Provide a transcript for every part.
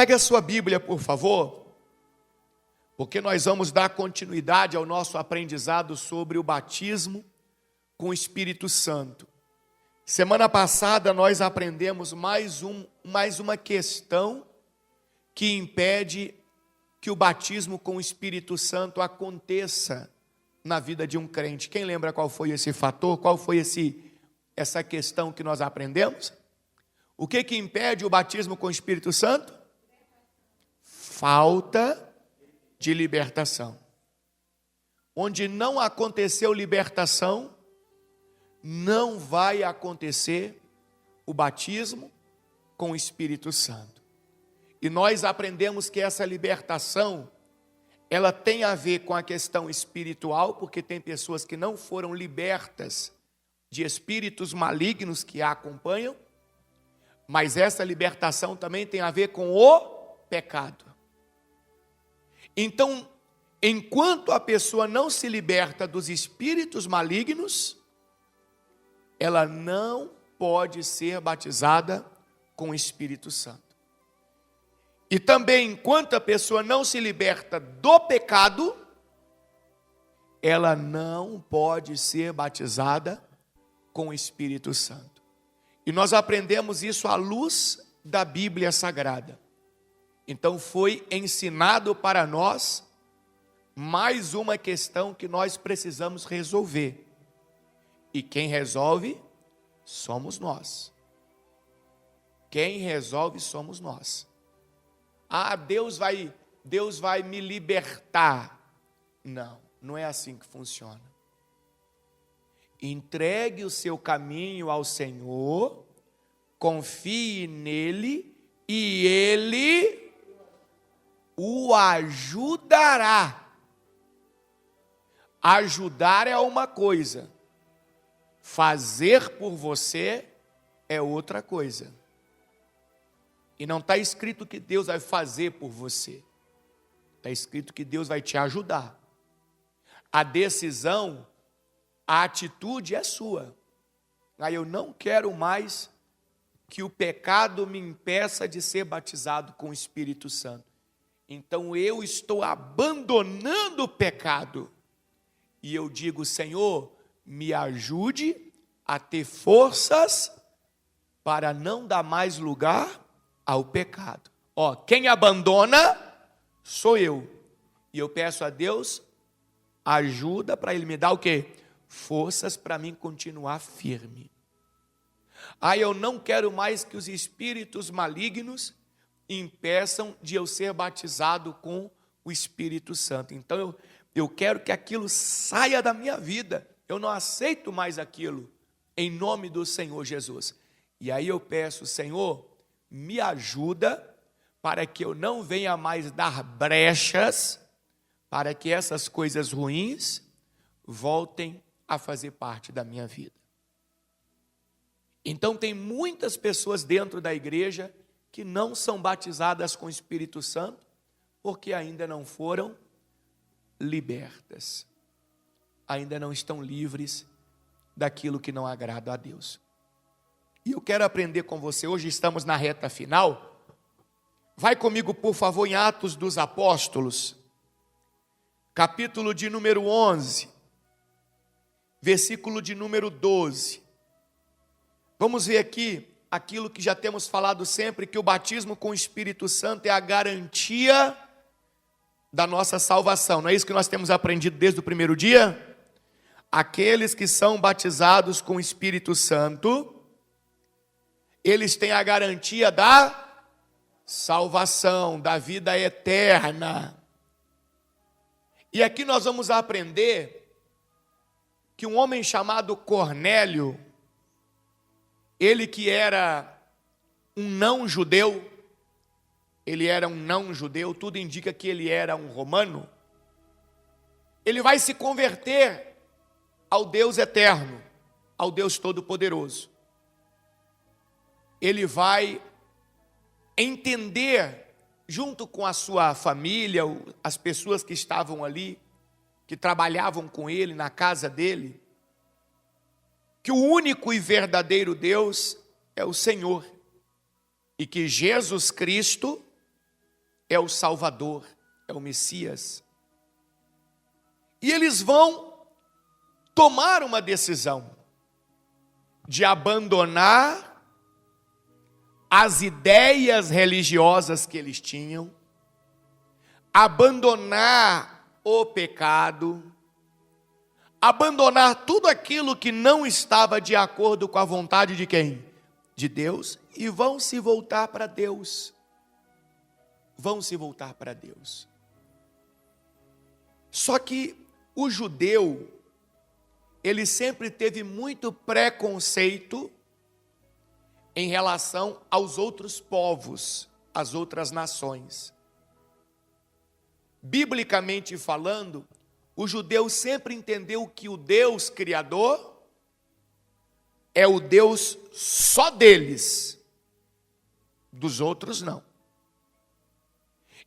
Pegue a sua Bíblia, por favor, porque nós vamos dar continuidade ao nosso aprendizado sobre o batismo com o Espírito Santo. Semana passada nós aprendemos mais uma questão que impede que o batismo com o Espírito Santo aconteça na vida de um crente. Quem lembra qual foi esse fator? Qual foi essa questão que nós aprendemos? O que impede o batismo com o Espírito Santo? Falta de libertação. Onde não aconteceu libertação, não vai acontecer o batismo com o Espírito Santo. E nós aprendemos que essa libertação, ela tem a ver com a questão espiritual, porque tem pessoas que não foram libertas de espíritos malignos que a acompanham, mas essa libertação também tem a ver com o pecado. Então, enquanto a pessoa não se liberta dos espíritos malignos, ela não pode ser batizada com o Espírito Santo. E também, enquanto a pessoa não se liberta do pecado, ela não pode ser batizada com o Espírito Santo. E nós aprendemos isso à luz da Bíblia Sagrada. Então foi ensinado para nós mais uma questão que nós precisamos resolver. E quem resolve somos nós. Quem resolve somos nós. Ah, Deus vai me libertar. Não, não é assim que funciona. Entregue o seu caminho ao Senhor, confie nele e ele o ajudará. Ajudar é uma coisa, fazer por você é outra coisa. E não está escrito que Deus vai fazer por você. Está escrito que Deus vai te ajudar. A decisão, a atitude é sua. Aí eu não quero mais que o pecado me impeça de ser batizado com o Espírito Santo. Então eu estou abandonando o pecado. E eu digo, Senhor, me ajude a ter forças para não dar mais lugar ao pecado. Quem abandona sou eu. E eu peço a Deus ajuda para Ele me dar o quê? Forças para mim continuar firme. Eu não quero mais que os espíritos malignos impeçam de eu ser batizado com o Espírito Santo. Então eu quero que aquilo saia da minha vida. Eu não aceito mais aquilo, em nome do Senhor Jesus. E aí eu peço, Senhor, me ajuda para que eu não venha mais dar brechas para que essas coisas ruins voltem a fazer parte da minha vida. Então tem muitas pessoas dentro da igreja que não são batizadas com o Espírito Santo porque ainda não foram libertas. Ainda não estão livres daquilo que não agrada a Deus. E eu quero aprender com você, hoje estamos na reta final. Vai comigo, por favor, em Atos dos Apóstolos, capítulo de número 11, versículo de número 12. Vamos ver aqui aquilo que já temos falado sempre, que o batismo com o Espírito Santo é a garantia da nossa salvação. Não é isso que nós temos aprendido desde o primeiro dia? Aqueles que são batizados com o Espírito Santo, eles têm a garantia da salvação, da vida eterna. E aqui nós vamos aprender que um homem chamado Cornélio, ele que era um não-judeu, tudo indica que ele era um romano, ele vai se converter ao Deus eterno, ao Deus todo-poderoso. Ele vai entender, junto com a sua família, as pessoas que estavam ali, que trabalhavam com ele na casa dele, que o único e verdadeiro Deus é o Senhor, e que Jesus Cristo é o Salvador, é o Messias. E eles vão tomar uma decisão de abandonar as ideias religiosas que eles tinham, abandonar o pecado, abandonar tudo aquilo que não estava de acordo com a vontade de quem? De Deus, e vão se voltar para Deus. Vão se voltar para Deus. Só que o judeu, ele sempre teve muito preconceito em relação aos outros povos, às outras nações. Biblicamente falando, o judeu sempre entendeu que o Deus Criador é o Deus só deles, dos outros não.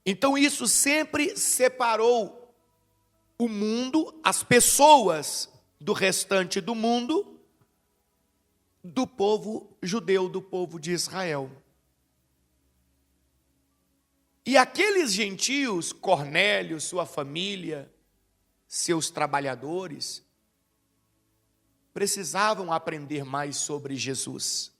Então isso sempre separou o mundo, as pessoas do restante do mundo, do povo judeu, do povo de Israel. E aqueles gentios, Cornélio, sua família, seus trabalhadores, precisavam aprender mais sobre Jesus.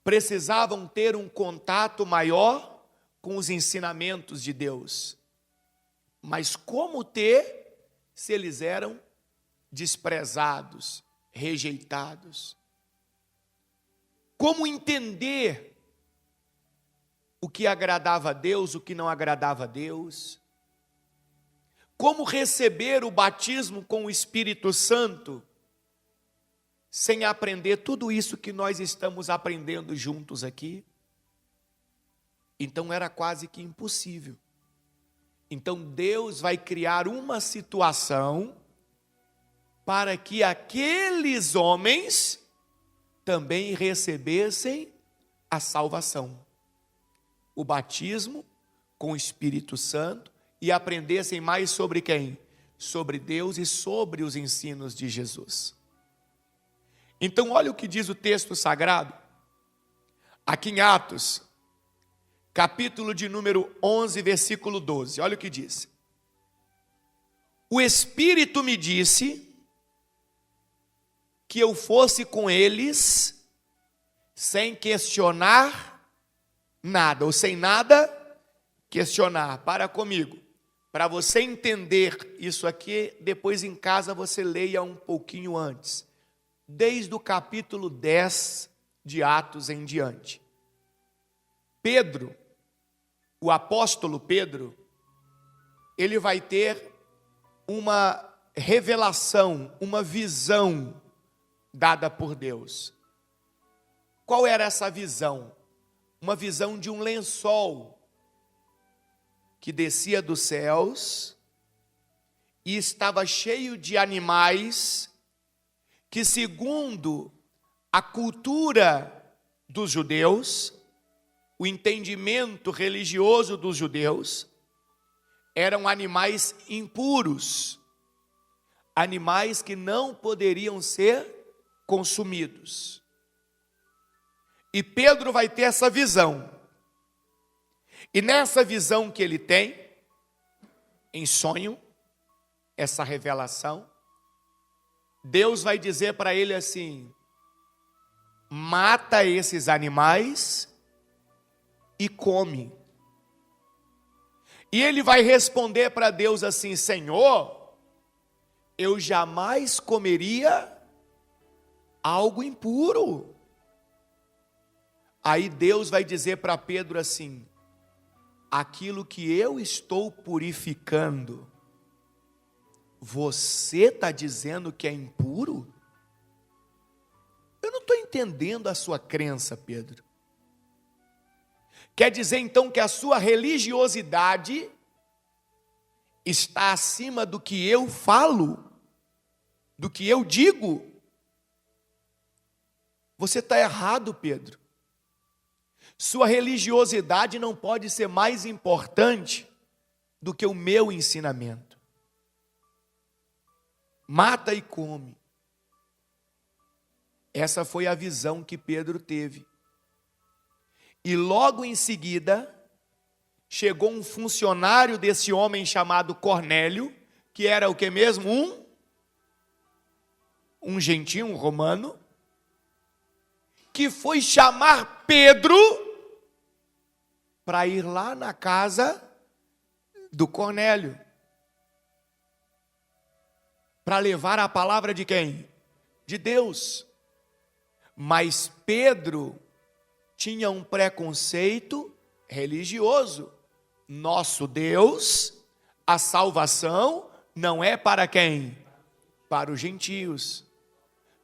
Precisavam ter um contato maior com os ensinamentos de Deus. Mas como ter se eles eram desprezados, rejeitados? Como entender o que agradava a Deus, o que não agradava a Deus? Como receber o batismo com o Espírito Santo sem aprender tudo isso que nós estamos aprendendo juntos aqui? Então era quase que impossível. Então Deus vai criar uma situação para que aqueles homens também recebessem a salvação, o batismo com o Espírito Santo, e aprendessem mais sobre quem? Sobre Deus e sobre os ensinos de Jesus. Então olha o que diz o texto sagrado, aqui em Atos, capítulo de número 11, versículo 12, olha o que diz. O Espírito me disse que eu fosse com eles sem questionar nada, ou sem nada questionar. Para comigo. Para você entender isso aqui, depois em casa você leia um pouquinho antes. Desde o capítulo 10 de Atos em diante. Pedro, o apóstolo Pedro, ele vai ter uma revelação, uma visão dada por Deus. Qual era essa visão? Uma visão de um lençol que descia dos céus e estava cheio de animais que, segundo a cultura dos judeus, o entendimento religioso dos judeus, eram animais impuros, animais que não poderiam ser consumidos. E Pedro vai ter essa visão. E nessa visão que ele tem, em sonho, essa revelação, Deus vai dizer para ele assim: mata esses animais e come. E ele vai responder para Deus assim: Senhor, eu jamais comeria algo impuro. Aí Deus vai dizer para Pedro assim: aquilo que eu estou purificando, você está dizendo que é impuro? Eu não estou entendendo a sua crença, Pedro. Quer dizer então que a sua religiosidade está acima do que eu falo, do que eu digo? Você está errado, Pedro. Sua religiosidade não pode ser mais importante do que o meu ensinamento. Mata e come. Essa foi a visão que Pedro teve. E logo em seguida, chegou um funcionário desse homem chamado Cornélio, que era o que mesmo? Um gentio, um romano, que foi chamar Pedro para ir lá na casa do Cornélio, para levar a palavra de quem? De Deus. Mas Pedro tinha um preconceito religioso. Nosso Deus, a salvação não é para quem? Para os gentios.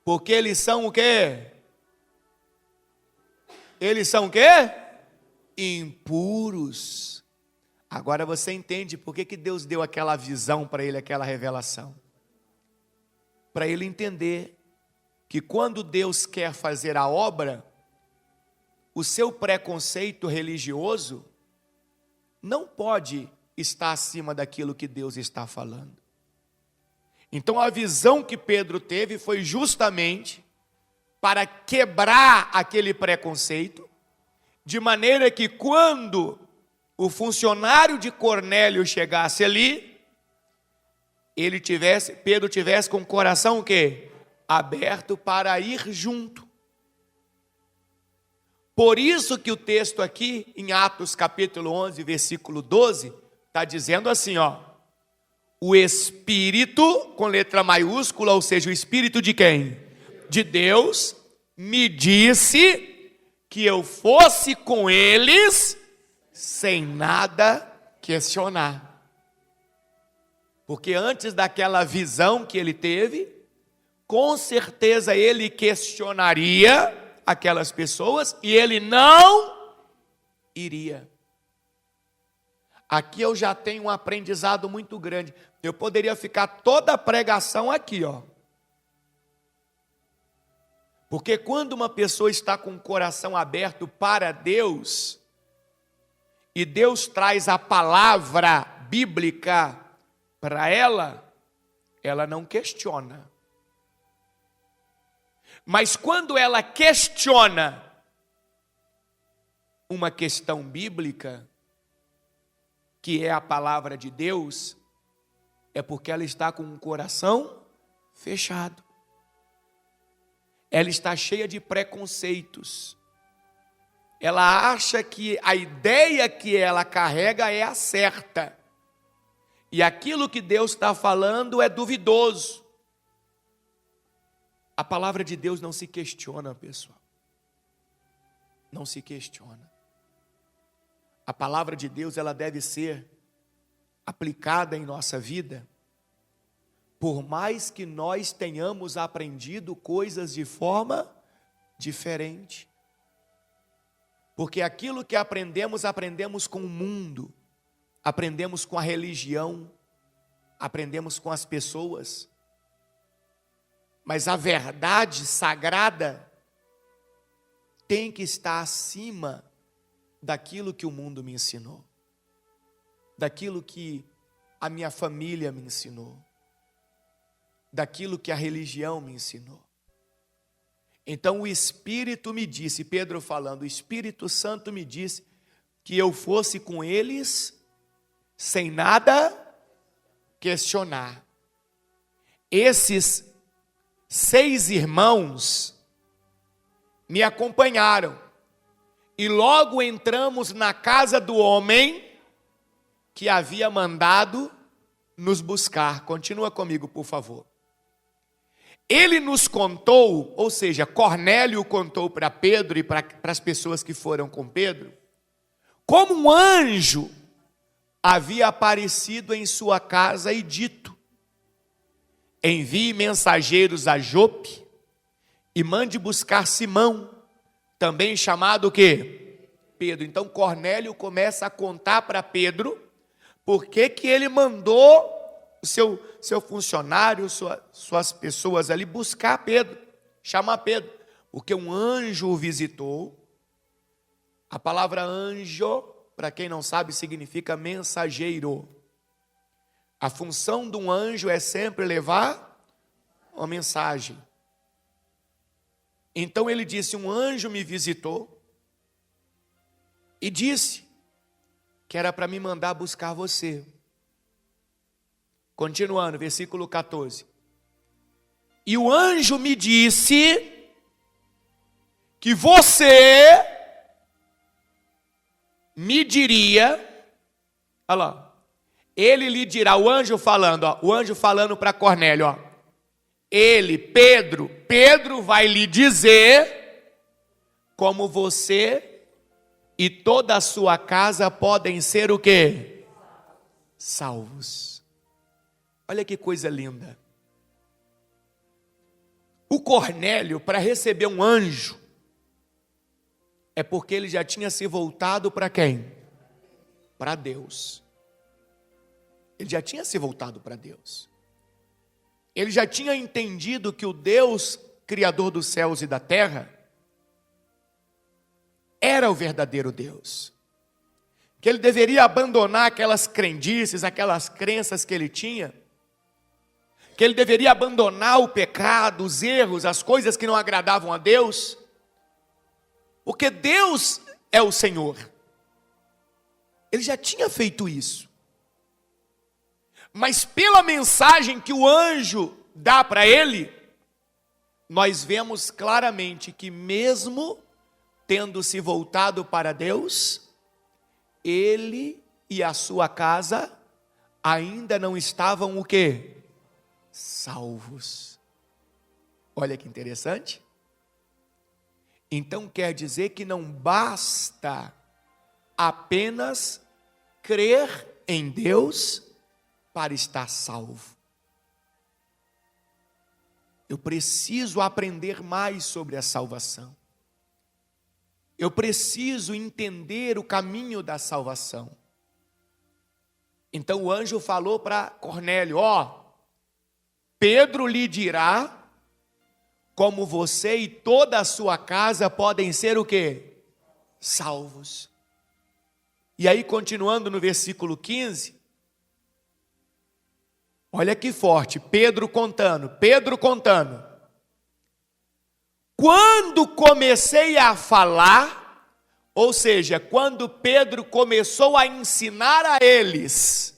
Porque eles são o quê? Eles são o quê? Impuros. Agora você entende por que Deus deu aquela visão para ele, aquela revelação. Para ele entender que quando Deus quer fazer a obra, o seu preconceito religioso não pode estar acima daquilo que Deus está falando. Então a visão que Pedro teve foi justamente para quebrar aquele preconceito, de maneira que quando o funcionário de Cornélio chegasse ali, Pedro tivesse com o coração o quê? Aberto para ir junto. Por isso que o texto aqui, em Atos capítulo 11, versículo 12, está dizendo assim, o Espírito, com letra maiúscula, ou seja, o Espírito de quem? De Deus, me disse que eu fosse com eles sem nada questionar. Porque antes daquela visão que ele teve, com certeza ele questionaria aquelas pessoas e ele não iria. Aqui eu já tenho um aprendizado muito grande. Eu poderia ficar toda a pregação aqui, Porque quando uma pessoa está com o coração aberto para Deus, e Deus traz a palavra bíblica para ela, ela não questiona. Mas quando ela questiona uma questão bíblica, que é a palavra de Deus, é porque ela está com o coração fechado. Ela está cheia de preconceitos. Ela acha que a ideia que ela carrega é a certa. E aquilo que Deus está falando é duvidoso. A palavra de Deus não se questiona, pessoal. Não se questiona. A palavra de Deus, ela deve ser aplicada em nossa vida, por mais que nós tenhamos aprendido coisas de forma diferente. Porque aquilo que aprendemos, aprendemos com o mundo, aprendemos com a religião, aprendemos com as pessoas. Mas a verdade sagrada tem que estar acima daquilo que o mundo me ensinou, daquilo que a minha família me ensinou, daquilo que a religião me ensinou. Então o Espírito me disse, Pedro falando, o Espírito Santo me disse que eu fosse com eles sem nada questionar. Esses 6 irmãos me acompanharam e logo entramos na casa do homem que havia mandado nos buscar. Continua comigo, por favor. Ele nos contou, ou seja, Cornélio contou para Pedro e para as pessoas que foram com Pedro, como um anjo havia aparecido em sua casa e dito: envie mensageiros a Jope e mande buscar Simão, também chamado o quê? Pedro. Então Cornélio começa a contar para Pedro por que ele mandou o seu funcionário, suas pessoas ali buscar Pedro, chamar Pedro, porque um anjo o visitou. A palavra anjo, para quem não sabe, significa mensageiro. A função de um anjo é sempre levar uma mensagem. Então ele disse: um anjo me visitou e disse que era para me mandar buscar você. Continuando, versículo 14. E o anjo me disse que você me diria, olha lá, ele lhe dirá, o anjo falando para Cornélio, ó, ele, Pedro vai lhe dizer como você e toda a sua casa podem ser o quê? Salvos. Olha que coisa linda. O Cornélio, para receber um anjo, é porque ele já tinha se voltado para quem? Para Deus. Ele já tinha se voltado para Deus. Ele já tinha entendido que o Deus, Criador dos céus e da terra, era o verdadeiro Deus. Que ele deveria abandonar aquelas crendices, aquelas crenças que ele tinha, que ele deveria abandonar o pecado, os erros, as coisas que não agradavam a Deus, porque Deus é o Senhor. Ele já tinha feito isso. Mas pela mensagem que o anjo dá para ele, nós vemos claramente que mesmo tendo se voltado para Deus, ele e a sua casa ainda não estavam o quê? Salvos. Olha que interessante. Então quer dizer que não basta apenas crer em Deus para estar salvo. Eu preciso aprender mais sobre a salvação. Eu preciso entender o caminho da salvação. Então o anjo falou para Cornélio, ó, Pedro lhe dirá como você e toda a sua casa podem ser o quê? Salvos. E aí continuando no versículo 15, olha que forte, Pedro contando. Quando comecei a falar, ou seja, quando Pedro começou a ensinar a eles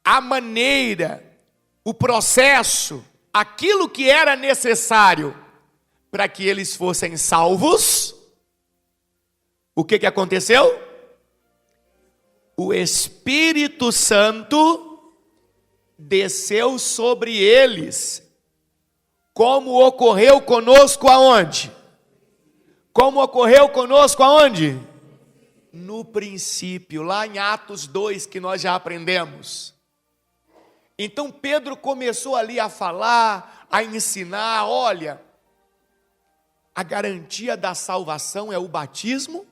a maneira, o processo, aquilo que era necessário para que eles fossem salvos, o que aconteceu? O Espírito Santo desceu sobre eles, como ocorreu conosco aonde? Como ocorreu conosco aonde? No princípio, lá em Atos 2, que nós já aprendemos. Então Pedro começou ali a falar, a ensinar, olha, a garantia da salvação é o batismo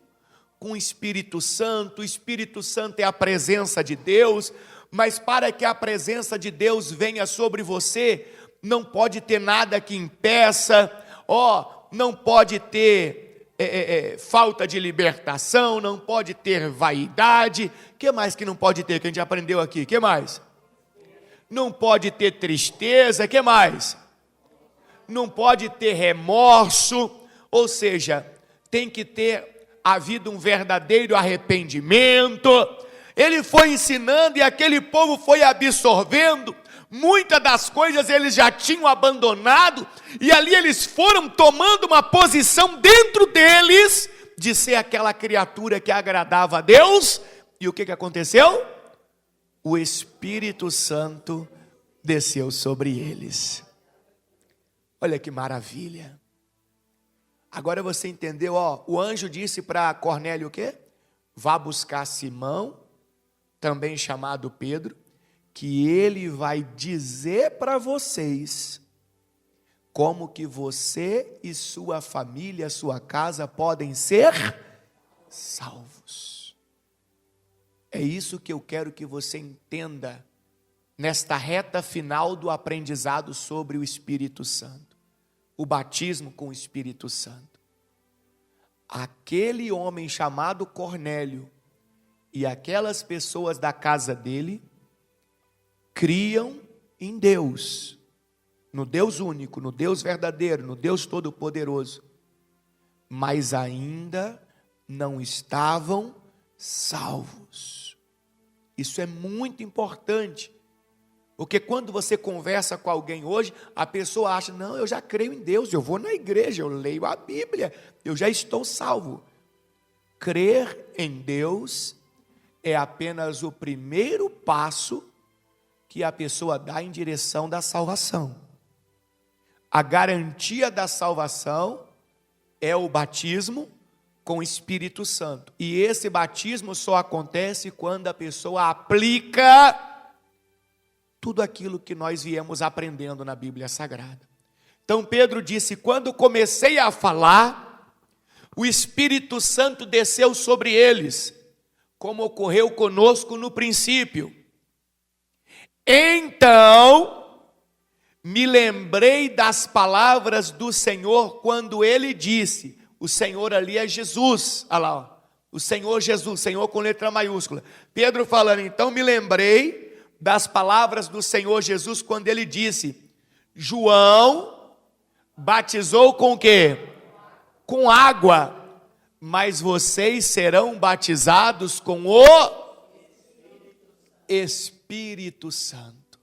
com o Espírito Santo é a presença de Deus, mas para que a presença de Deus venha sobre você, não pode ter nada que impeça, não pode ter falta de libertação, não pode ter vaidade, o que mais que não pode ter, que a gente aprendeu aqui, o que mais? Não pode ter tristeza, o que mais? Não pode ter remorso, ou seja, tem que ter havido um verdadeiro arrependimento. Ele foi ensinando e aquele povo foi absorvendo, muitas das coisas eles já tinham abandonado, e ali eles foram tomando uma posição dentro deles, de ser aquela criatura que agradava a Deus, e o que aconteceu? O Espírito Santo desceu sobre eles. Olha que maravilha. Agora você entendeu, o anjo disse para Cornélio o quê? Vá buscar Simão, também chamado Pedro, que ele vai dizer para vocês como que você e sua família, sua casa podem ser salvos. É isso que eu quero que você entenda nesta reta final do aprendizado sobre o Espírito Santo, o batismo com o Espírito Santo. Aquele homem chamado Cornélio e aquelas pessoas da casa dele criam em Deus, no Deus único, no Deus verdadeiro, no Deus todo-poderoso, mas ainda não estavam salvos. Isso é muito importante, porque quando você conversa com alguém hoje, a pessoa acha, não, eu já creio em Deus, eu vou na igreja, eu leio a Bíblia, eu já estou salvo. Crer em Deus é apenas o primeiro passo que a pessoa dá em direção da salvação. A garantia da salvação é o batismo com o Espírito Santo. E esse batismo só acontece quando a pessoa aplica tudo aquilo que nós viemos aprendendo na Bíblia Sagrada. Então Pedro disse, quando comecei a falar, o Espírito Santo desceu sobre eles, como ocorreu conosco no princípio. Então, me lembrei das palavras do Senhor quando ele disse, o Senhor ali é Jesus, olha lá, ó, o Senhor Jesus, Senhor com letra maiúscula. Pedro falando, então me lembrei das palavras do Senhor Jesus quando ele disse, João batizou com o quê? Com água, mas vocês serão batizados com o Espírito Santo.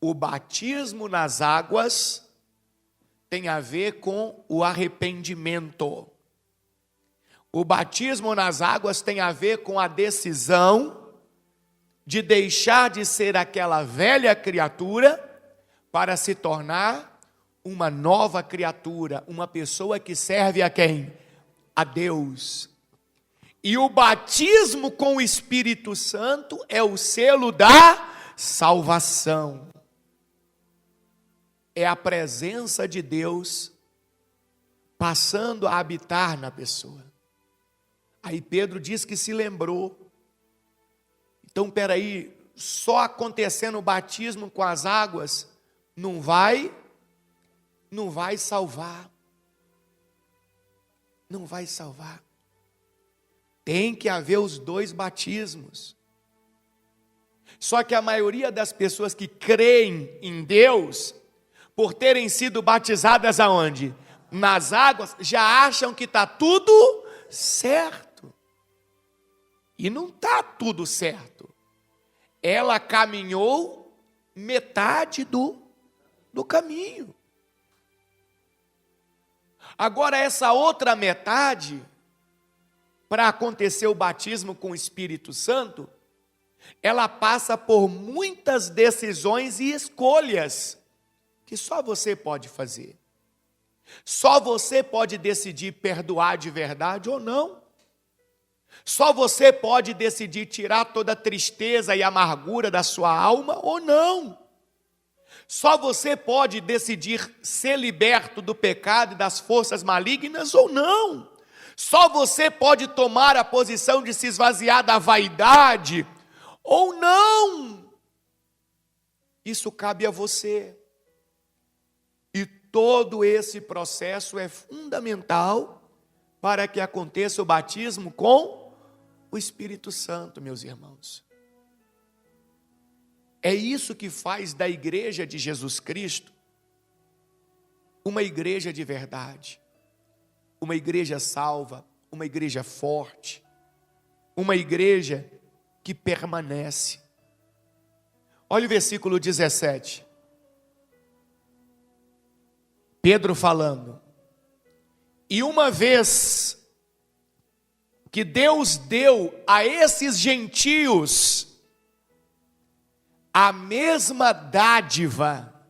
O batismo nas águas tem a ver com o arrependimento. O batismo nas águas tem a ver com a decisão de deixar de ser aquela velha criatura para se tornar uma nova criatura, uma pessoa que serve a quem? A Deus. E o batismo com o Espírito Santo é o selo da salvação. É a presença de Deus passando a habitar na pessoa. Aí Pedro diz que se lembrou. Então, peraí, só acontecendo o batismo com as águas não vai salvar. Não vai salvar. Tem que haver os dois batismos. Só que a maioria das pessoas que creem em Deus, por terem sido batizadas aonde? Nas águas, já acham que está tudo certo. E não está tudo certo. Ela caminhou metade do caminho. Agora essa outra metade, para acontecer o batismo com o Espírito Santo, ela passa por muitas decisões e escolhas que só você pode fazer. Só você pode decidir perdoar de verdade ou não. Só você pode decidir tirar toda a tristeza e amargura da sua alma ou não. Só você pode decidir ser liberto do pecado e das forças malignas ou não. Só você pode tomar a posição de se esvaziar da vaidade ou não. Isso cabe a você. E todo esse processo é fundamental para que aconteça o batismo com o Espírito Santo, meus irmãos. É isso que faz da igreja de Jesus Cristo uma igreja de verdade, uma igreja salva, uma igreja forte, uma igreja que permanece. Olha o versículo 17. Pedro falando, e uma vez que Deus deu a esses gentios a mesma dádiva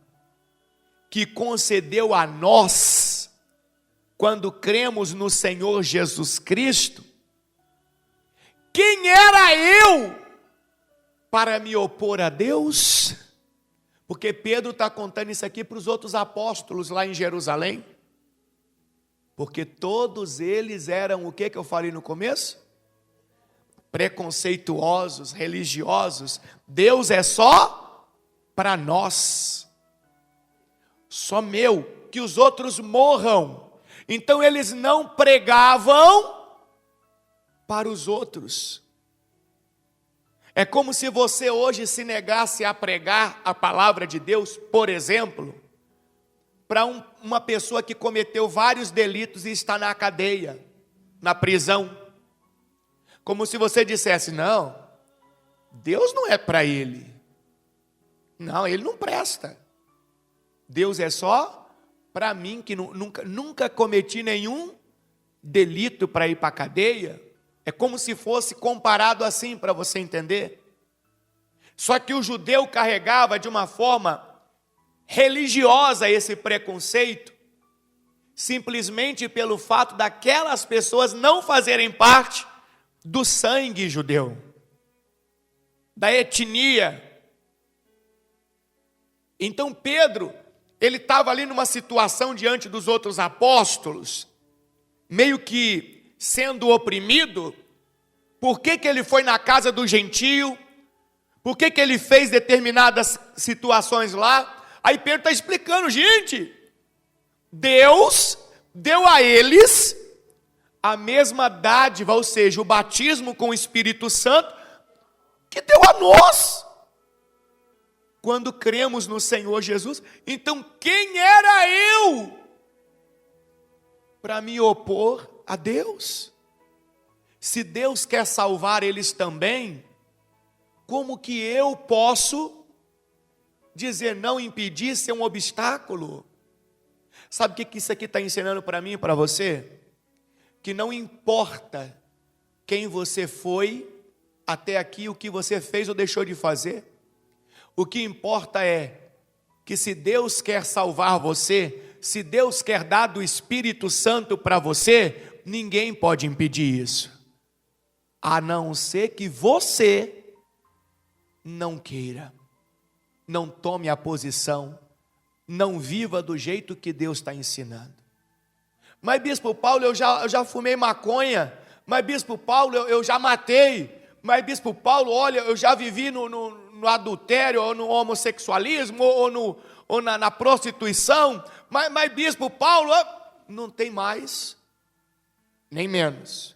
que concedeu a nós, quando cremos no Senhor Jesus Cristo, quem era eu para me opor a Deus? Porque Pedro está contando isso aqui para os outros apóstolos lá em Jerusalém. Porque todos eles eram o que eu falei no começo? Preconceituosos, religiosos. Deus é só para nós. Só meu, que os outros morram. Então eles não pregavam para os outros. É como se você hoje se negasse a pregar a palavra de Deus, por exemplo, para uma pessoa que cometeu vários delitos e está na cadeia. na prisão. Como se você dissesse: não, Deus não é para ele. Não, ele não presta. Deus é só para mim, que nunca cometi nenhum delito para ir para a cadeia. É como se fosse comparado assim, para você entender. Só que o judeu carregava de uma forma religiosa esse preconceito, simplesmente pelo fato daquelas pessoas não fazerem parte do sangue judeu, da etnia. Então Pedro, ele estava ali numa situação diante dos outros apóstolos, meio que sendo oprimido. Por que ele foi na casa do gentio? Por que ele fez determinadas situações lá? Aí Pedro está explicando: gente, Deus deu a eles a mesma dádiva, ou seja, o batismo com o Espírito Santo, que deu a nós, quando cremos no Senhor Jesus. Então quem era eu para me opor a Deus? Se Deus quer salvar eles também, como que eu posso dizer não, impedir, ser um obstáculo? Sabe o que isso aqui está ensinando para mim e para você? Que não importa quem você foi até aqui, o que você fez ou deixou de fazer. O que importa é que se Deus quer salvar você, se Deus quer dar do Espírito Santo para você, ninguém pode impedir isso, a não ser que você não queira, não tome a posição, não viva do jeito que Deus está ensinando. Mas bispo Paulo, eu já fumei maconha. Mas bispo Paulo, eu já matei. Mas bispo Paulo, olha, eu já vivi no adultério, ou no homossexualismo, ou na prostituição. Mas bispo Paulo, não tem mais, nem menos.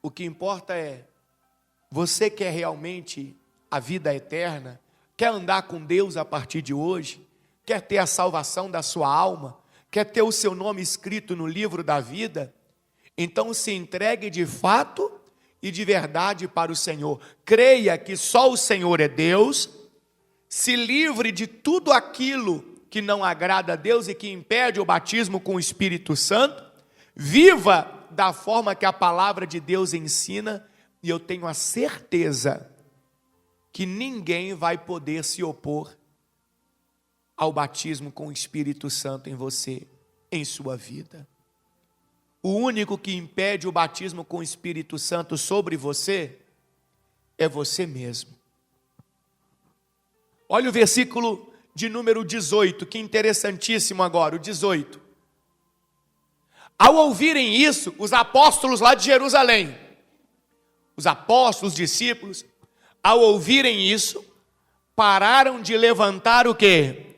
O que importa é, você quer realmente a vida eterna? Quer andar com Deus a partir de hoje? Quer ter a salvação da sua alma? Quer ter o seu nome escrito no livro da vida? Então se entregue de fato e de verdade para o Senhor. Creia que só o Senhor é Deus. Se livre de tudo aquilo que não agrada a Deus e que impede o batismo com o Espírito Santo. Viva da forma que a palavra de Deus ensina. E eu tenho a certeza que ninguém vai poder se opor ao batismo com o Espírito Santo em você, em sua vida. O único que impede o batismo com o Espírito Santo sobre você é você mesmo. Olha o versículo de número 18, que interessantíssimo agora, o 18. Ao ouvirem isso, os apóstolos lá de Jerusalém, os apóstolos, discípulos, ao ouvirem isso, pararam de levantar o quê?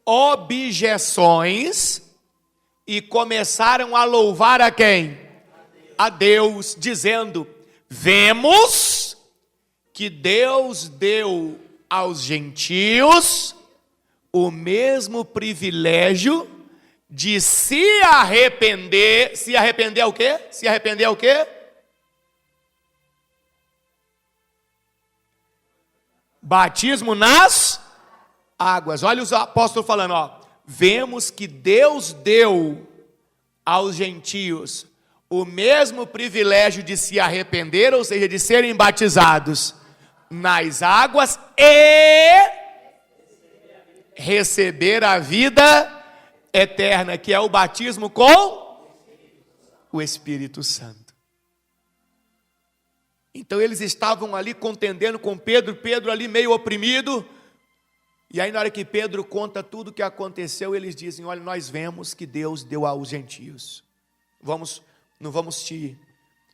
Objeções, e começaram a louvar a quem? A Deus, dizendo: vemos que Deus deu aos gentios o mesmo privilégio de se arrepender. Se arrepender é o quê? Se arrepender é o quê? Batismo nas águas. Olha os apóstolos falando, vemos que Deus deu aos gentios o mesmo privilégio de se arrepender, ou seja, de serem batizados nas águas e receber a vida eterna, que é o batismo com o Espírito Santo. Então eles estavam ali contendendo com Pedro, Pedro ali meio oprimido. E aí na hora que Pedro conta tudo o que aconteceu, eles dizem: olha, nós vemos que Deus deu aos gentios. Não vamos te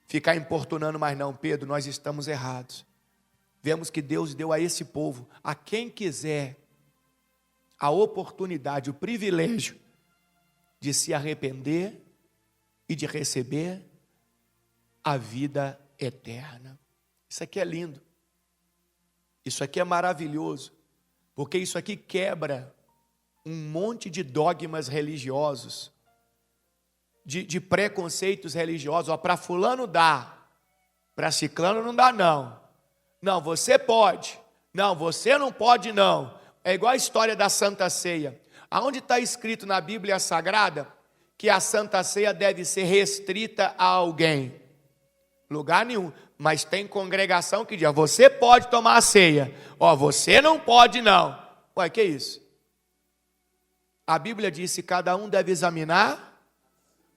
ficar importunando mais não, Pedro, nós estamos errados. Vemos que Deus deu a esse povo, a quem quiser, a oportunidade, o privilégio de se arrepender e de receber a vida eterna. Isso aqui é lindo. Isso aqui é maravilhoso. Porque isso aqui quebra um monte de dogmas religiosos de preconceitos religiosos. Para fulano dá, para ciclano não dá não. Não, você pode. Não, você não pode não. É igual a história da Santa Ceia. Aonde está escrito na Bíblia Sagrada que a Santa Ceia deve ser restrita a alguém? Lugar nenhum. Mas tem congregação que diz, você pode tomar a ceia. Você não pode não. Ué, que isso? A Bíblia diz que cada um deve examinar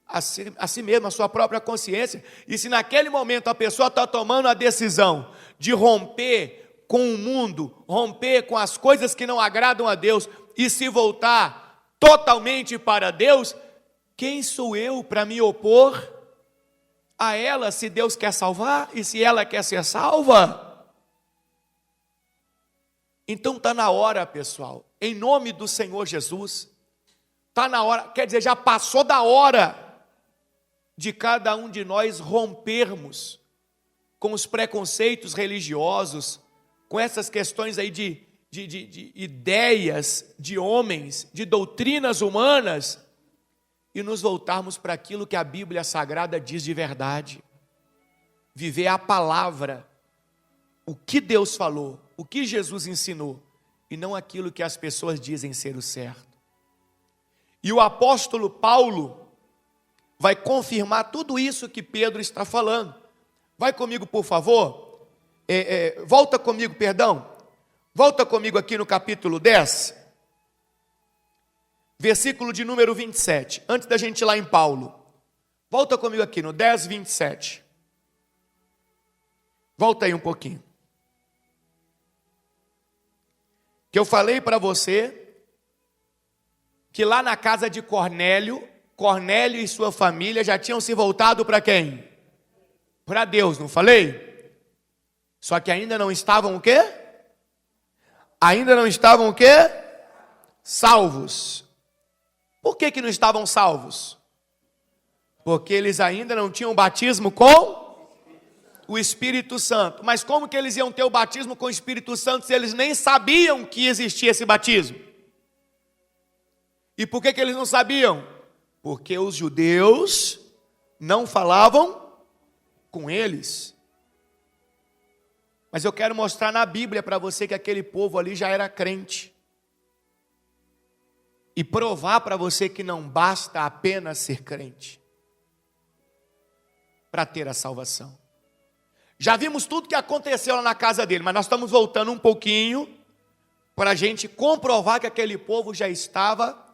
a si mesmo, a sua própria consciência. E se naquele momento a pessoa está tomando a decisão de romper com o mundo, romper com as coisas que não agradam a Deus e se voltar totalmente para Deus, quem sou eu para me opor a ela, se Deus quer salvar e se ela quer ser salva? Então está na hora, pessoal, em nome do Senhor Jesus, está na hora, quer dizer, já passou da hora de cada um de nós rompermos com os preconceitos religiosos, com essas questões aí de ideias de homens, de doutrinas humanas, e nos voltarmos para aquilo que a Bíblia Sagrada diz de verdade. Viver a palavra, o que Deus falou, o que Jesus ensinou, e não aquilo que as pessoas dizem ser o certo. E o apóstolo Paulo vai confirmar tudo isso que Pedro está falando. Vai comigo, por favor. Volta comigo, perdão. Volta comigo aqui no capítulo 10. Versículo de número 27, antes da gente ir lá em Paulo. Volta comigo aqui no 10, 27. Volta aí um pouquinho. Que eu falei para você que lá na casa de Cornélio, Cornélio e sua família já tinham se voltado para quem? Para Deus, não falei? Só que ainda não estavam o quê? Ainda não estavam o quê? Salvos. Por que não estavam salvos? Porque eles ainda não tinham batismo com o Espírito Santo. Mas como que eles iam ter o batismo com o Espírito Santo se eles nem sabiam que existia esse batismo? E por que eles não sabiam? Porque os judeus não falavam com eles. Mas eu quero mostrar na Bíblia para você que aquele povo ali já era crente. E provar para você que não basta apenas ser crente para ter a salvação. Já vimos tudo que aconteceu lá na casa dele, mas nós estamos voltando um pouquinho para a gente comprovar que aquele povo já estava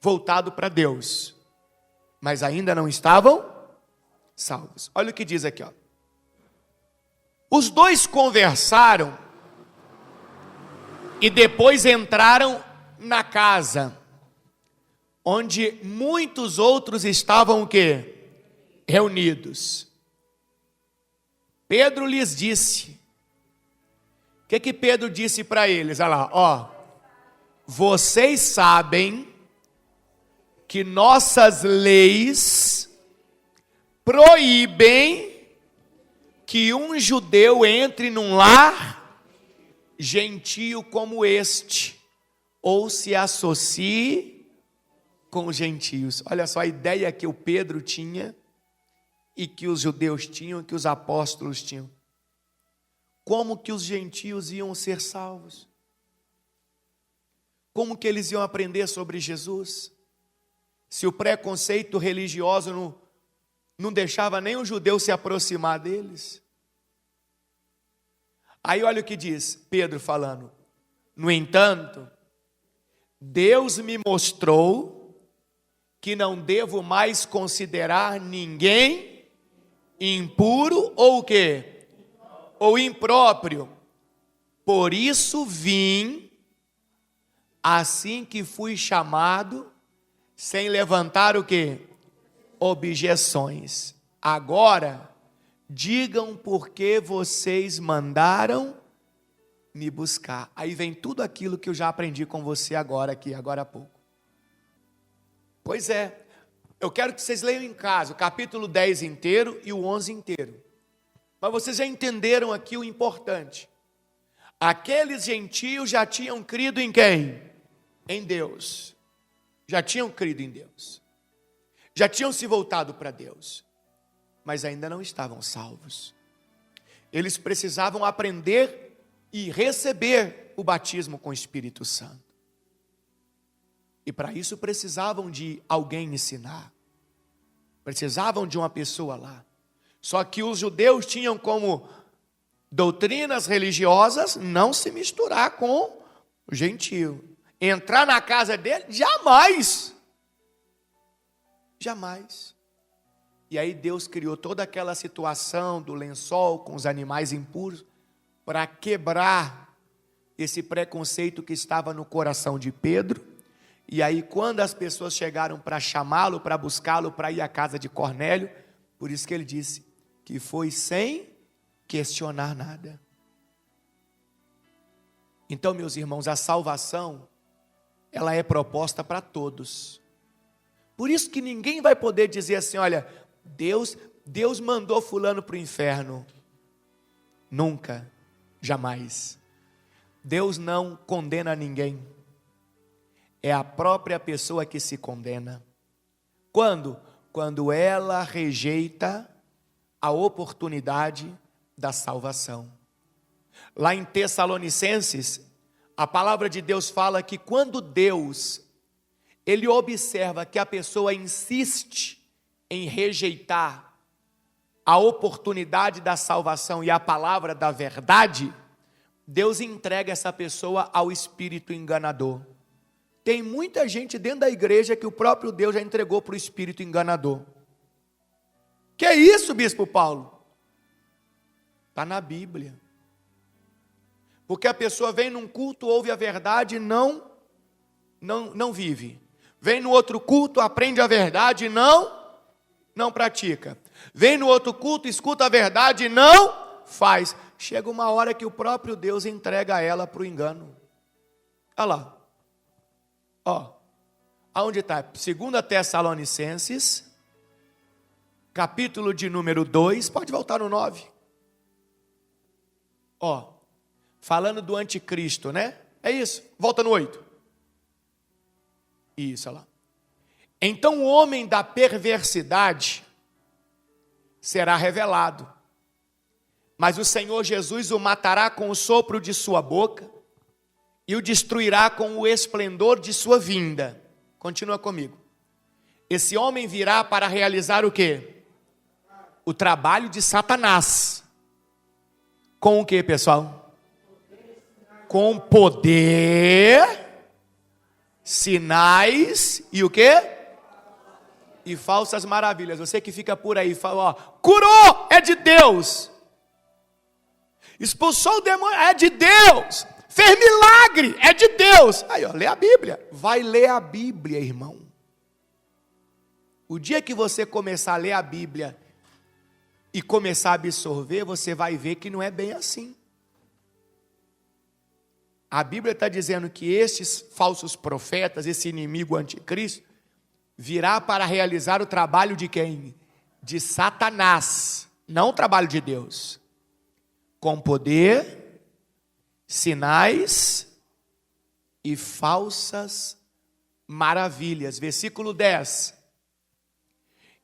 voltado para Deus, mas ainda não estavam salvos. Olha o que diz aqui, ó. Os dois conversaram e depois entraram na casa, onde muitos outros estavam o quê? Reunidos. Pedro lhes disse. O que Pedro disse para eles? Olha lá, vocês sabem que nossas leis proíbem que um judeu entre num lar gentio como este, ou se associe com os gentios. Olha só a ideia que o Pedro tinha e que os judeus tinham, que os apóstolos tinham. Como que os gentios iam ser salvos? Como que eles iam aprender sobre Jesus? Se o preconceito religioso não deixava nem o judeu se aproximar deles. Aí olha o que diz Pedro falando. No entanto, Deus me mostrou que não devo mais considerar ninguém impuro ou o quê? Ou impróprio. Por isso vim, assim que fui chamado, sem levantar o quê? Objeções. Agora, digam por que vocês mandaram me buscar. Aí vem tudo aquilo que eu já aprendi com você agora aqui, agora há pouco. Pois é, eu quero que vocês leiam em casa o capítulo 10 inteiro e o 11 inteiro. Mas vocês já entenderam aqui o importante. Aqueles gentios já tinham crido em quem? Em Deus. Já tinham crido em Deus. já tinham se voltado para Deus, mas ainda não estavam salvos. Eles precisavam aprender e receber o batismo com o Espírito Santo. E para isso precisavam de alguém ensinar. Precisavam de uma pessoa lá. Só que os judeus tinham como doutrinas religiosas não se misturar com o gentio. Entrar na casa dele, jamais. Jamais. E aí Deus criou toda aquela situação do lençol com os animais impuros para quebrar esse preconceito que estava no coração de Pedro. E aí quando as pessoas chegaram para chamá-lo, para buscá-lo, para ir à casa de Cornélio, por isso que ele disse que foi sem questionar nada. Então, meus irmãos, a salvação, ela é proposta para todos. Por isso que ninguém vai poder dizer assim, olha, Deus mandou fulano para o inferno. Nunca, jamais. Deus não condena ninguém. É a própria pessoa que se condena. Quando? Quando ela rejeita a oportunidade da salvação. Lá em Tessalonicenses, a palavra de Deus fala que quando Deus, ele observa que a pessoa insiste em rejeitar a oportunidade da salvação e a palavra da verdade, Deus entrega essa pessoa ao espírito enganador. Tem muita gente dentro da igreja que o próprio Deus já entregou para o espírito enganador. Que é isso, bispo Paulo? Está na Bíblia. Porque a pessoa vem num culto, ouve a verdade e não vive. Vem no outro culto, aprende a verdade e não pratica. Vem no outro culto, escuta a verdade e não faz. Chega uma hora que o próprio Deus entrega ela para o engano. Olha lá. Ó, aonde está? 2 Tessalonicenses, capítulo de número 2, pode voltar no 9. Ó, falando do anticristo, né? É isso, volta no 8. Isso, olha lá. Então o homem da perversidade será revelado, mas o Senhor Jesus o matará com o sopro de sua boca, e o destruirá com o esplendor de sua vinda. Continua comigo. Esse homem virá para realizar o quê? O trabalho de Satanás. Com o quê, pessoal? Com poder, sinais e o quê? E falsas maravilhas. Você que fica por aí, fala, ó, curou, é de Deus. Expulsou o demônio, é de Deus. Fez milagre, é de Deus. Aí, ó, lê a Bíblia. Vai ler a Bíblia, irmão. O dia que você começar a ler a Bíblia e começar a absorver, você vai ver que não é bem assim. A Bíblia está dizendo que estes falsos profetas, esse inimigo anticristo, virá para realizar o trabalho de quem? De Satanás, não o trabalho de Deus. Com poder, sinais e falsas maravilhas. Versículo 10.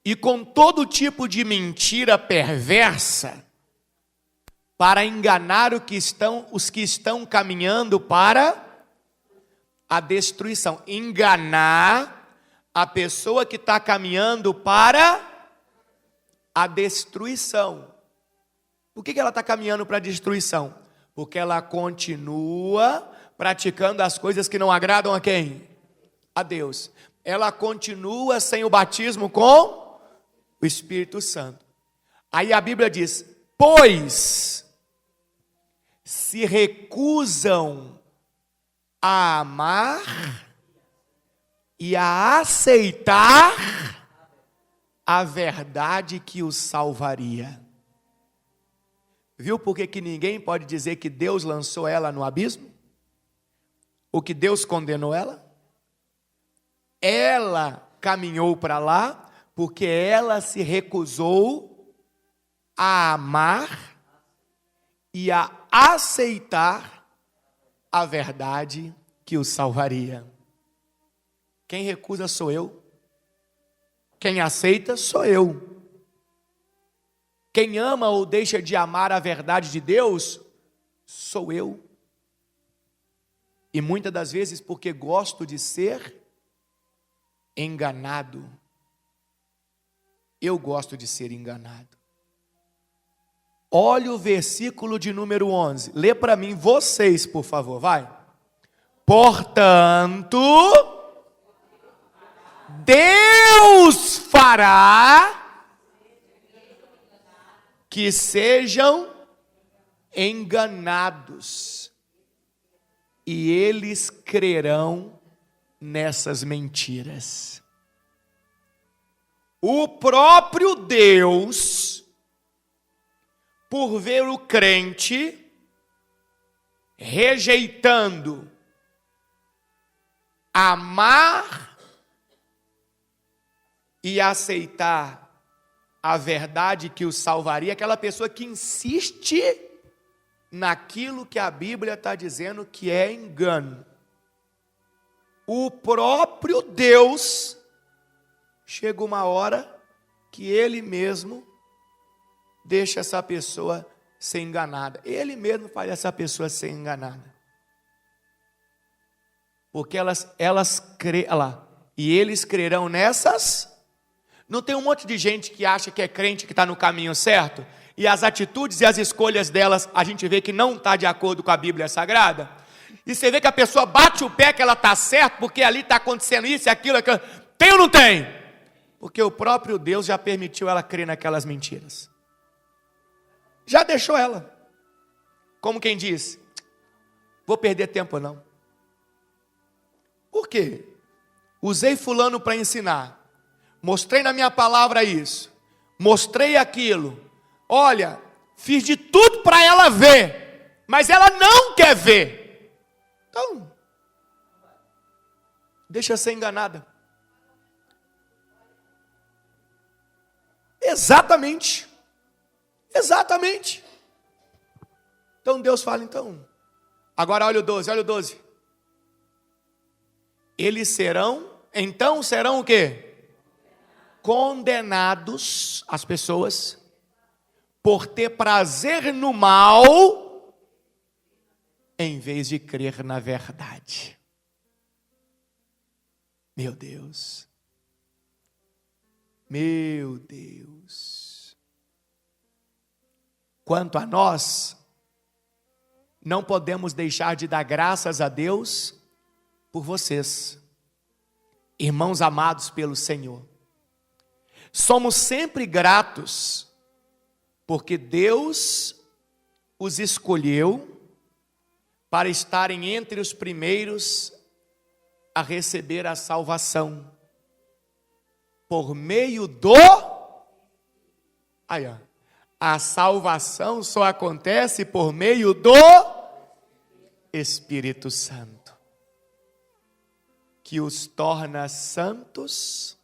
E com todo tipo de mentira perversa, para enganar os que estão caminhando para a destruição. Enganar a pessoa que está caminhando para a destruição. Por que ela está caminhando para a destruição? Porque ela continua praticando as coisas que não agradam a quem? A Deus. Ela continua sem o batismo com o Espírito Santo. Aí a Bíblia diz, pois se recusam a amar e a aceitar a verdade que os salvaria. Viu por que ninguém pode dizer que Deus lançou ela no abismo? Ou que Deus condenou ela? Ela caminhou para lá porque ela se recusou a amar e a aceitar a verdade que o salvaria. Quem recusa sou eu. Quem aceita sou eu. Quem ama ou deixa de amar a verdade de Deus sou eu. E muitas das vezes porque gosto de ser enganado. Eu gosto de ser enganado. Olha o versículo de número 11. Lê para mim, vocês, por favor, vai. Portanto, Deus fará que sejam enganados, e eles crerão nessas mentiras. O próprio Deus, por ver o crente rejeitando amar e aceitar a verdade que o salvaria, aquela pessoa que insiste naquilo que a Bíblia está dizendo que é engano. O próprio Deus, chega uma hora que Ele mesmo deixa essa pessoa ser enganada. Ele mesmo faz essa pessoa ser enganada. Porque elas crê, lá, e eles crerão nessas. Não tem um monte de gente que acha que é crente, que está no caminho certo, e as atitudes e as escolhas delas, a gente vê que não está de acordo com a Bíblia Sagrada, e você vê que a pessoa bate o pé que ela está certa, porque ali está acontecendo isso e aquilo, aquilo. Tem ou não tem? Porque o próprio Deus já permitiu ela crer naquelas mentiras. Já deixou ela. Como quem diz, vou perder tempo não. Por quê? Usei fulano para ensinar. Mostrei na minha palavra isso. Mostrei aquilo. Olha, fiz de tudo para ela ver. Mas ela não quer ver. Então, deixa ser enganada. Exatamente. Exatamente. Então Deus fala, então. Agora olha o 12, olha o 12. Eles serão, então serão o quê? Condenados, as pessoas, por ter prazer no mal, em vez de crer na verdade. Meu Deus. Meu Deus. Quanto a nós, não podemos deixar de dar graças a Deus por vocês, irmãos amados pelo Senhor. Somos sempre gratos, porque Deus os escolheu para estarem entre os primeiros a receber a salvação, por meio do... Aí, ó. A salvação só acontece por meio do Espírito Santo, que os torna santos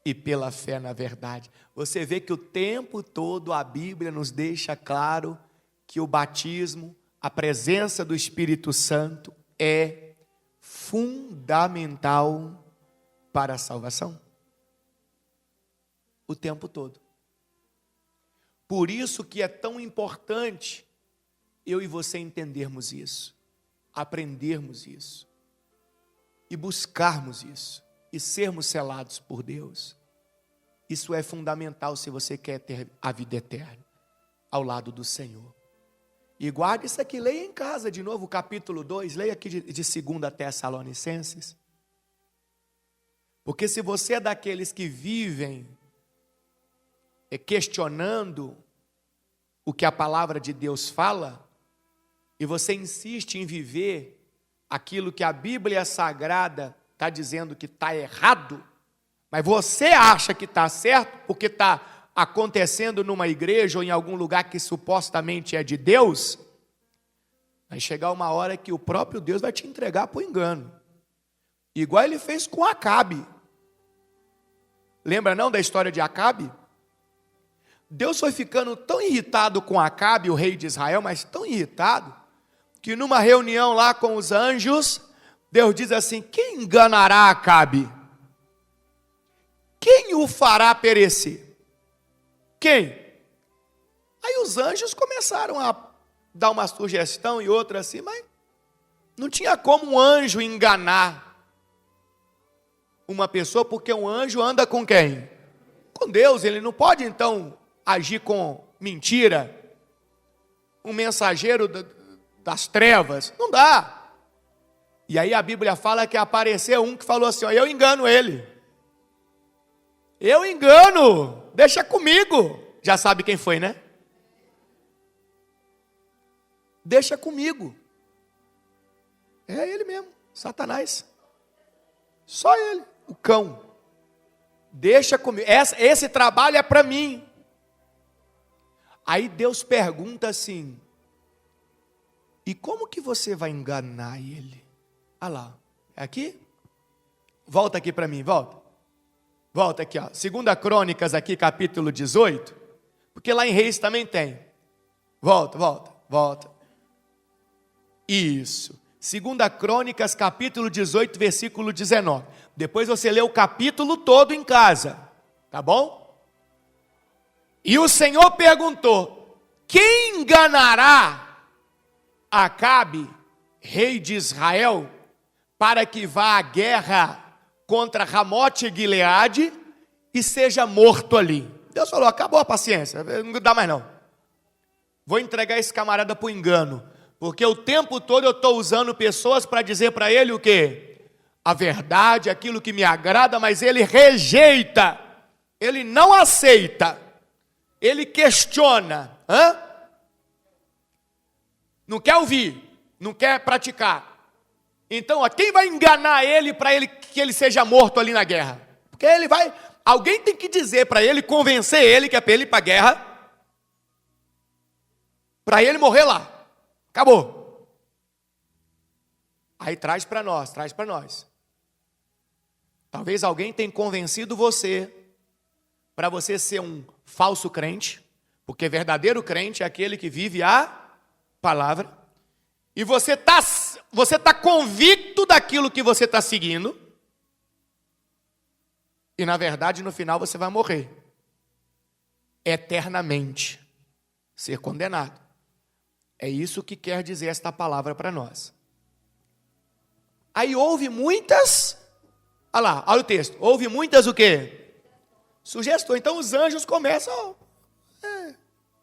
e pela fé na verdade. Você vê que o tempo todo a Bíblia nos deixa claro que o batismo, a presença do Espírito Santo é fundamental para a salvação. O tempo todo. Por isso que é tão importante eu e você entendermos isso, aprendermos isso, e buscarmos isso, e sermos selados por Deus. Isso é fundamental se você quer ter a vida eterna, ao lado do Senhor. E guarde isso aqui, leia em casa de novo o capítulo 2, leia aqui de 2 Tessalonicenses. Porque se você é daqueles que vivem questionando o que a palavra de Deus fala, e você insiste em viver aquilo que a Bíblia Sagrada está dizendo que está errado, mas você acha que está certo, porque está acontecendo numa igreja ou em algum lugar que supostamente é de Deus, vai chegar uma hora que o próprio Deus vai te entregar para o engano, igual ele fez com Acabe. Lembra não da história de Acabe? Deus foi ficando tão irritado com Acabe, o rei de Israel, mas tão irritado, que numa reunião lá com os anjos, Deus diz assim: quem enganará Acabe? quem o fará perecer? Quem? Aí os anjos começaram a dar uma sugestão e outra assim, mas não tinha como um anjo enganar uma pessoa, porque um anjo anda com quem? Com Deus. Ele não pode então agir com mentira. Um mensageiro das trevas, não dá. E aí a Bíblia fala que apareceu um que falou assim, ó, eu engano ele. Eu engano, deixa comigo. Já sabe quem foi, né? Deixa comigo. É ele mesmo, Satanás. Só ele, o cão. Deixa comigo. Esse trabalho é para mim. Aí Deus pergunta assim, e como que você vai enganar ele? Ah lá, é aqui? Volta aqui para mim, volta. Volta aqui, ó. 2 Crônicas aqui, capítulo 18. Porque lá em Reis também tem. Volta. Isso. 2 Crônicas, capítulo 18, versículo 19. Depois você lê o capítulo todo em casa. Tá bom? E o Senhor perguntou, quem enganará Acabe, rei de Israel, para que vá à guerra contra Ramote e Gileade e seja morto ali? Deus falou, acabou a paciência, não dá mais não. Vou entregar esse camarada para o engano, porque o tempo todo eu estou usando pessoas para dizer para ele o quê? A verdade, aquilo que me agrada, mas ele rejeita, ele não aceita, ele questiona, não quer ouvir, não quer praticar. Então, quem vai enganar ele para ele que ele seja morto ali na guerra? Porque ele vai, alguém tem que dizer para ele, convencer ele que é para ele ir para a guerra, para ele morrer lá. Acabou. Aí traz para nós. Talvez alguém tenha convencido você para você ser um falso crente, porque verdadeiro crente é aquele que vive a palavra, e você tá convicto daquilo que você está seguindo, e na verdade no final você vai morrer, eternamente, ser condenado. É isso que quer dizer esta palavra para nós. Aí houve muitas, olha o texto, houve muitas o quê? Sugestões. Então os anjos começam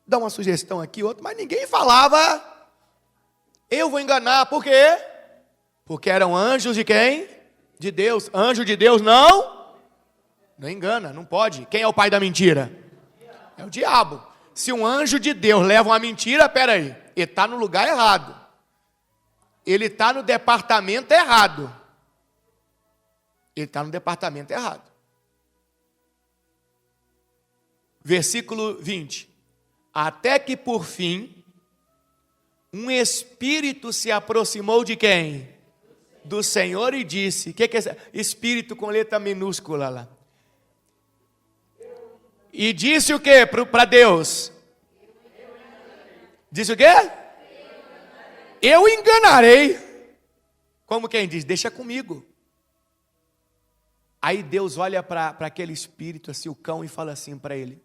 dar uma sugestão aqui, outra, mas ninguém falava, eu vou enganar, por quê? Porque eram anjos de quem? De Deus. Anjo de Deus não engana, não pode. Quem é o pai da mentira? É o diabo. Se um anjo de Deus leva uma mentira, peraí, ele está no lugar errado. Ele está no departamento errado. Versículo 20. Até que por fim, um espírito se aproximou de quem? Do Senhor e disse, o que é esse espírito com letra minúscula lá? E disse o que para Deus? Disse o quê? Eu enganarei. Como quem diz, deixa comigo. Aí Deus olha para aquele espírito, assim, o cão, e fala assim para ele.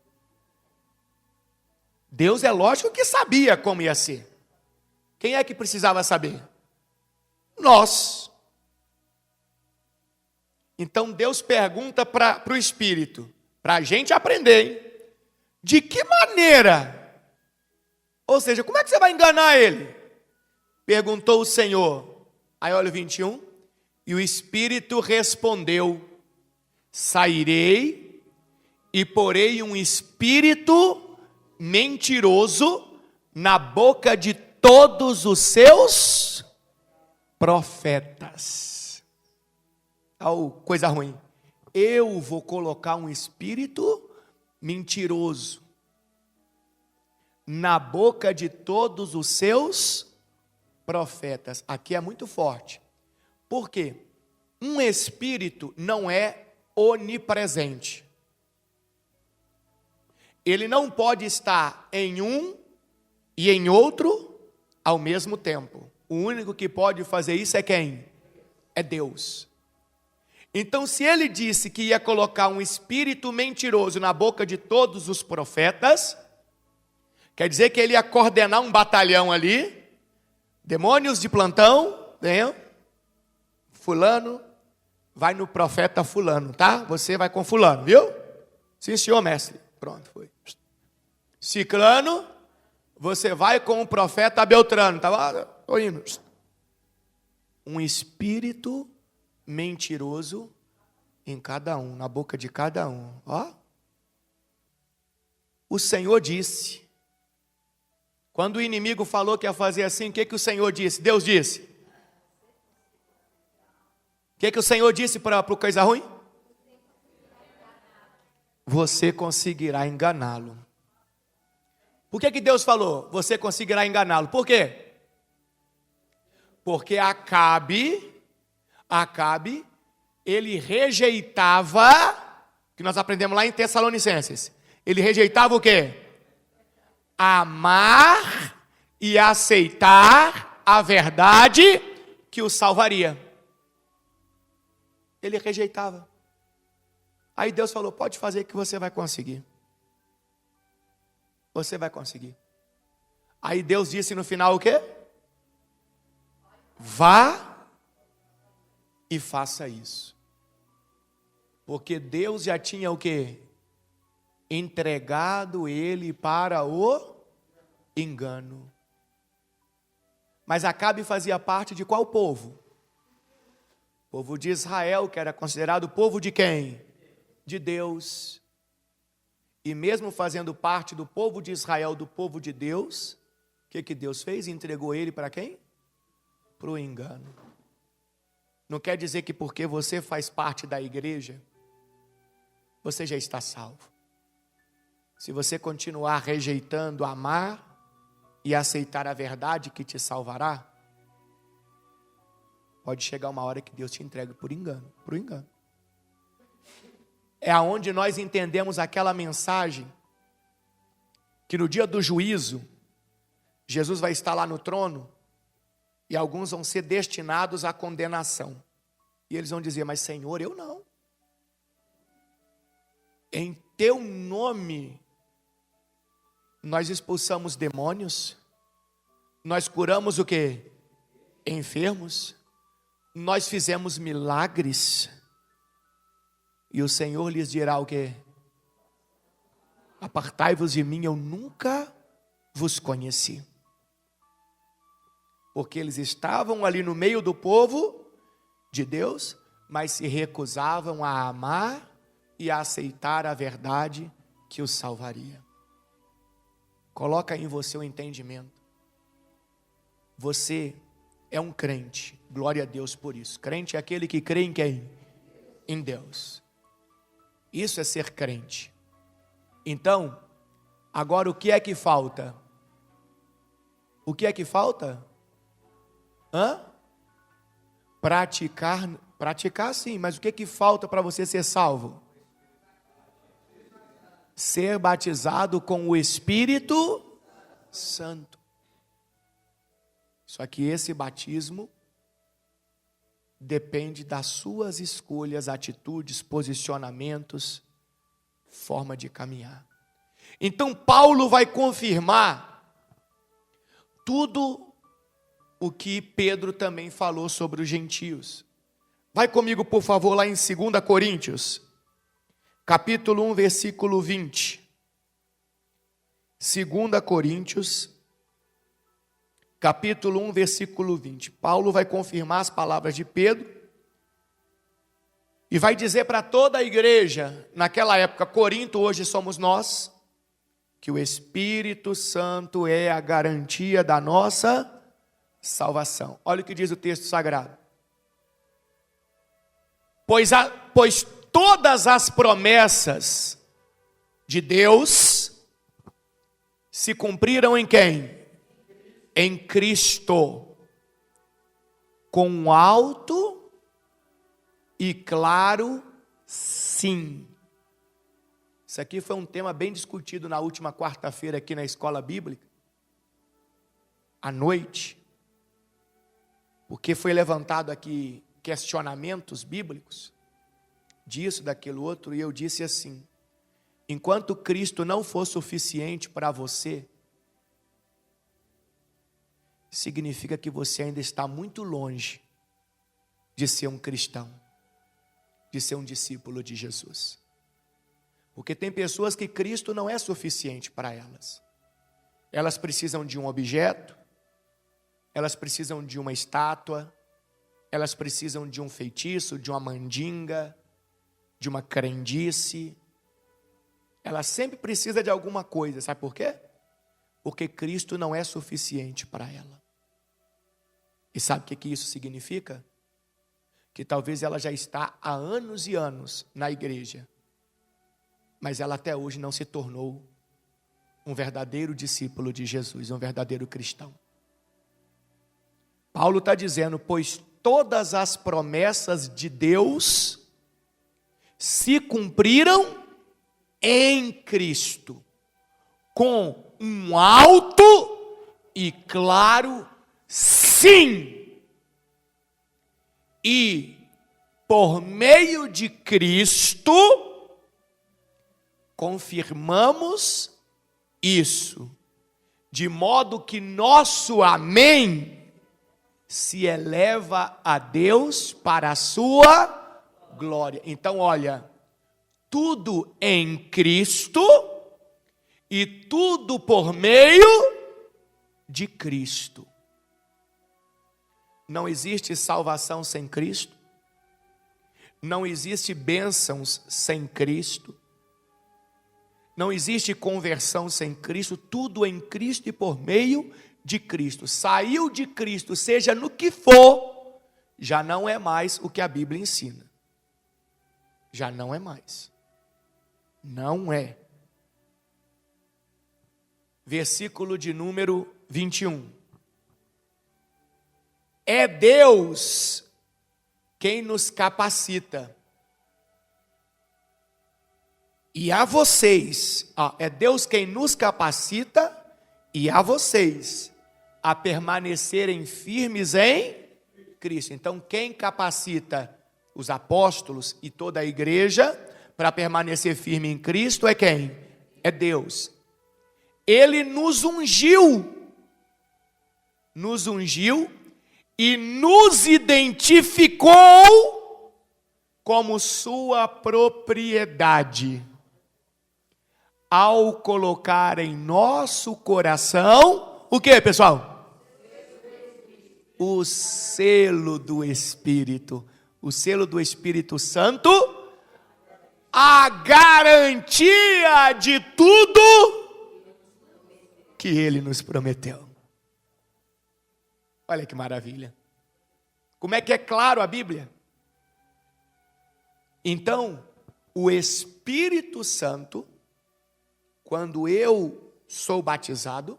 Deus é lógico que sabia como ia ser. Quem é que precisava saber? Nós. Então Deus pergunta para o espírito, para a gente aprender, hein? De que maneira? Ou seja, como é que você vai enganar ele? Perguntou o Senhor. Aí olha o 21. E o espírito respondeu, sairei e porei um espírito mentiroso na boca de todos os seus profetas. Coisa ruim. Eu vou colocar um espírito mentiroso na boca de todos os seus profetas. Aqui é muito forte. Por quê? Um espírito não é onipresente. Ele não pode estar em um e em outro ao mesmo tempo. O único que pode fazer isso é quem? É Deus. Então, se ele disse que ia colocar um espírito mentiroso na boca de todos os profetas, quer dizer que ele ia coordenar um batalhão ali, demônios de plantão, venham, fulano, vai no profeta fulano, tá? Você vai com fulano, viu? Sim, senhor, mestre. Pronto, foi. Ciclano, você vai com o profeta Beltrano, tá lá? Tô indo. Um espírito mentiroso em cada um, na boca de cada um. Ó. O Senhor disse. Quando o inimigo falou que ia fazer assim, o que o Senhor disse? Deus disse. O que o Senhor disse para o coisa ruim? Você conseguirá enganá-lo. Por que Deus falou? Você conseguirá enganá-lo. Por quê? Porque Acabe, ele rejeitava, que nós aprendemos lá em Tessalonicenses, ele rejeitava o quê? Amar e aceitar a verdade que o salvaria. Ele rejeitava. Aí Deus falou, pode fazer que você vai conseguir. Você vai conseguir. Aí Deus disse no final o quê? Vá e faça isso. Porque Deus já tinha o quê? Entregado ele para o engano. Mas Acabe fazia parte de qual povo? Povo de Israel, que era considerado povo de quem? De Deus. E mesmo fazendo parte do povo de Israel, do povo de Deus, o que Deus fez? Entregou ele para quem? Para o engano. Não quer dizer que porque você faz parte da igreja, você já está salvo. Se você continuar rejeitando amar e aceitar a verdade que te salvará, pode chegar uma hora que Deus te entregue por engano, para o engano. É aonde nós entendemos aquela mensagem que no dia do juízo, Jesus vai estar lá no trono e alguns vão ser destinados à condenação. E eles vão dizer, mas Senhor, eu não. Em teu nome, nós expulsamos demônios, nós curamos o quê? Enfermos, nós fizemos milagres. E o Senhor lhes dirá o quê? Apartai-vos de mim, eu nunca vos conheci. Porque eles estavam ali no meio do povo de Deus, mas se recusavam a amar e a aceitar a verdade que os salvaria. Coloca em você o entendimento. Você é um crente, glória a Deus por isso. Crente é aquele que crê em quem? Em Deus. Isso é ser crente. Então, agora o que é que falta? O que é que falta? Praticar sim, mas o que é que falta para você ser salvo? Ser batizado com o Espírito Santo. Só que esse batismo depende das suas escolhas, atitudes, posicionamentos, forma de caminhar. Então Paulo vai confirmar tudo o que Pedro também falou sobre os gentios. Vai comigo, por favor, lá em 2 Coríntios, capítulo 1, versículo 20. 2 Coríntios, capítulo 1, versículo 20. Paulo vai confirmar as palavras de Pedro e vai dizer para toda a igreja, naquela época, Corinto, hoje somos nós, que o Espírito Santo é a garantia da nossa salvação. Olha o que diz o texto sagrado. Pois todas as promessas de Deus se cumpriram em quem? Em Cristo, com um alto e claro sim. Isso aqui foi um tema bem discutido na última quarta-feira aqui na escola bíblica, à noite, porque foi levantado aqui questionamentos bíblicos, disso, daquilo outro, e eu disse assim: enquanto Cristo não for suficiente para você, significa que você ainda está muito longe de ser um cristão, de ser um discípulo de Jesus. Porque tem pessoas que Cristo não é suficiente para elas. Elas precisam de um objeto, elas precisam de uma estátua, elas precisam de um feitiço, de uma mandinga, de uma crendice. Ela sempre precisa de alguma coisa, sabe por quê? Porque Cristo não é suficiente para ela. E sabe o que isso significa? Que talvez ela já está há anos e anos na igreja, mas ela até hoje não se tornou um verdadeiro discípulo de Jesus, um verdadeiro cristão. Paulo está dizendo: pois todas as promessas de Deus se cumpriram em Cristo, com um alto e claro sim. E por meio de Cristo confirmamos isso, de modo que nosso amém se eleva a Deus para a sua glória. Então, olha, tudo em Cristo e tudo por meio de Cristo. Não existe salvação sem Cristo. Não existe bênçãos sem Cristo. Não existe conversão sem Cristo. Tudo em Cristo e por meio de Cristo. Saiu de Cristo, seja no que for, já não é mais o que a Bíblia ensina. Já não é mais. Não é. Versículo de número 21. É Deus quem nos capacita. E a vocês, é Deus quem nos capacita e a vocês a permanecerem firmes em Cristo. Então, quem capacita os apóstolos e toda a igreja para permanecer firme em Cristo é quem? É Deus. Ele nos ungiu e nos identificou como sua propriedade, ao colocar em nosso coração, o que, pessoal? O selo do Espírito. O selo do Espírito Santo, a garantia de tudo que Ele nos prometeu. Olha que maravilha. Como é que é claro a Bíblia? Então, o Espírito Santo, quando eu sou batizado,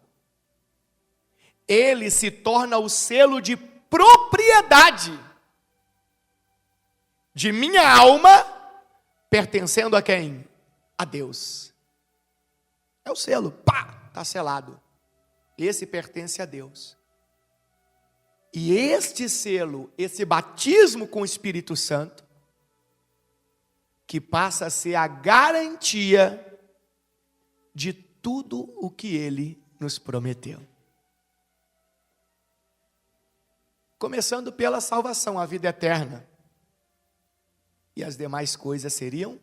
ele se torna o selo de propriedade de minha alma, pertencendo a quem? A Deus. É o selo, pá, está selado. Esse pertence a Deus. E este selo, esse batismo com o Espírito Santo, que passa a ser a garantia de tudo o que Ele nos prometeu. Começando pela salvação, a vida eterna. E as demais coisas seriam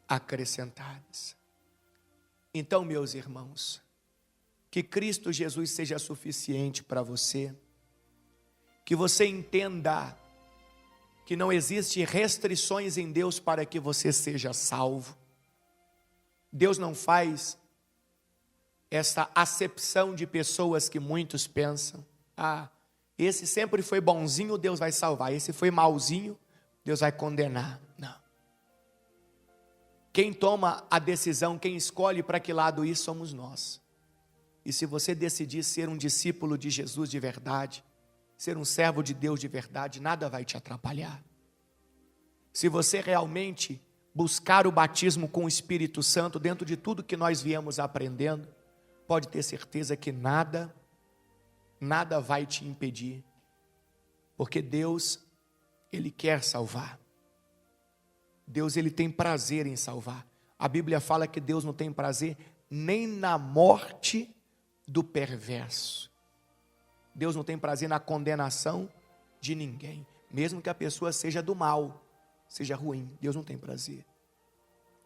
acrescentadas. Então, meus irmãos, que Cristo Jesus seja suficiente para você, que você entenda que não existe restrições em Deus para que você seja salvo. Deus não faz essa acepção de pessoas que muitos pensam: esse sempre foi bonzinho, Deus vai salvar. Esse foi malzinho, Deus vai condenar. Não. Quem toma a decisão, quem escolhe para que lado ir, somos nós. E se você decidir ser um discípulo de Jesus de verdade, ser um servo de Deus de verdade, nada vai te atrapalhar. Se você realmente buscar o batismo com o Espírito Santo dentro de tudo que nós viemos aprendendo, pode ter certeza que nada vai te impedir, porque Deus, Ele quer salvar. Deus, ele tem prazer em salvar. A Bíblia fala que Deus não tem prazer nem na morte do perverso. Deus não tem prazer na condenação de ninguém, mesmo que a pessoa seja do mal, seja ruim. Deus não tem prazer.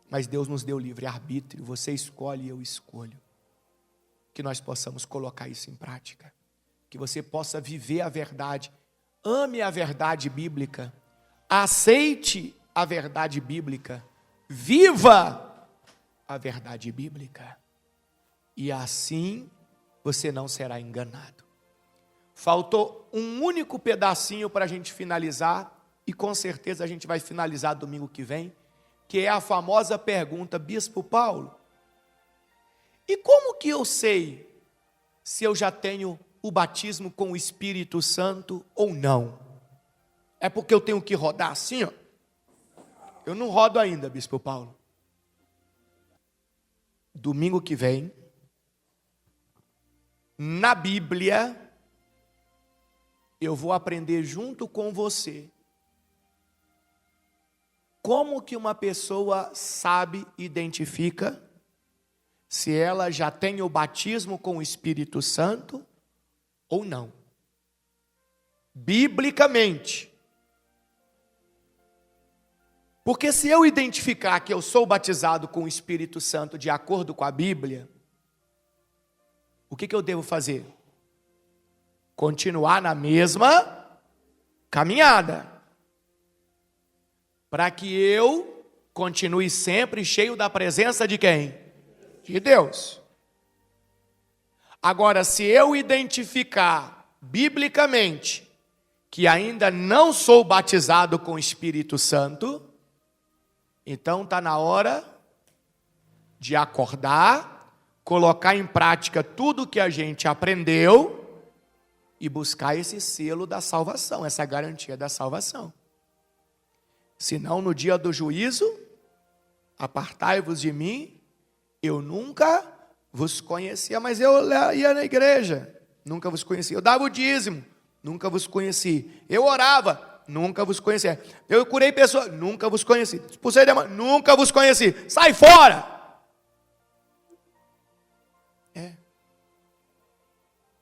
Mas Deus nos deu livre-arbítrio, você escolhe e eu escolho. Que nós possamos colocar isso em prática. Que você possa viver a verdade, ame a verdade bíblica, aceite a verdade bíblica, viva a verdade bíblica. E assim você não será enganado. Faltou um único pedacinho para a gente finalizar, e com certeza a gente vai finalizar domingo que vem, que é a famosa pergunta: Bispo Paulo, e como que eu sei se eu já tenho o batismo com o Espírito Santo ou não? É porque eu tenho que rodar assim, ó? Eu não rodo ainda, Bispo Paulo. Domingo que vem, na Bíblia, eu vou aprender junto com você como que uma pessoa sabe, identifica se ela já tem o batismo com o Espírito Santo ou não. Biblicamente. Porque se eu identificar que eu sou batizado com o Espírito Santo de acordo com a Bíblia, o que eu devo fazer? Continuar na mesma caminhada, para que eu continue sempre cheio da presença de quem? De Deus. Agora, se eu identificar biblicamente que ainda não sou batizado com o Espírito Santo, então está na hora de acordar, colocar em prática tudo que a gente aprendeu e buscar esse selo da salvação, essa garantia da salvação. Senão, no dia do juízo, apartai-vos de mim, eu nunca vos conhecia, mas eu ia na igreja, nunca vos conhecia. Eu dava o dízimo, nunca vos conheci. Eu orava, nunca vos conheci. Eu curei pessoas, nunca vos conheci. Expulsei demônio, nunca vos conheci. Sai fora!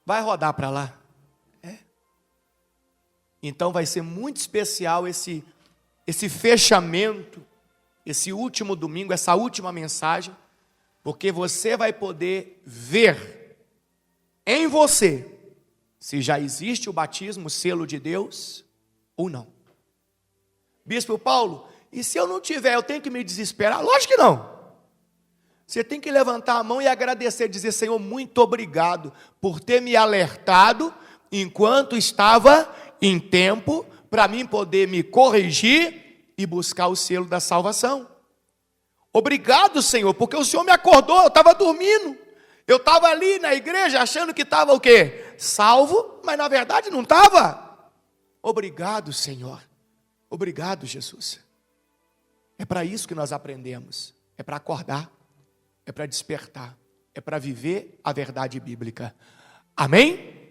Vai rodar para lá. Então vai ser muito especial esse fechamento, esse último domingo, essa última mensagem, porque você vai poder ver em você se já existe o batismo, o selo de Deus ou não. Bispo Paulo, e se eu não tiver, eu tenho que me desesperar? Lógico que não. Você tem que levantar a mão e agradecer, dizer: Senhor, muito obrigado por ter me alertado enquanto estava em tempo, para mim poder me corrigir e buscar o selo da salvação. Obrigado, Senhor, porque o Senhor me acordou, eu estava dormindo. Eu estava ali na igreja achando que estava o quê? Salvo, mas na verdade não estava. Obrigado, Senhor. Obrigado, Jesus. É para isso que nós aprendemos. É para acordar. É para despertar. É para viver a verdade bíblica. Amém?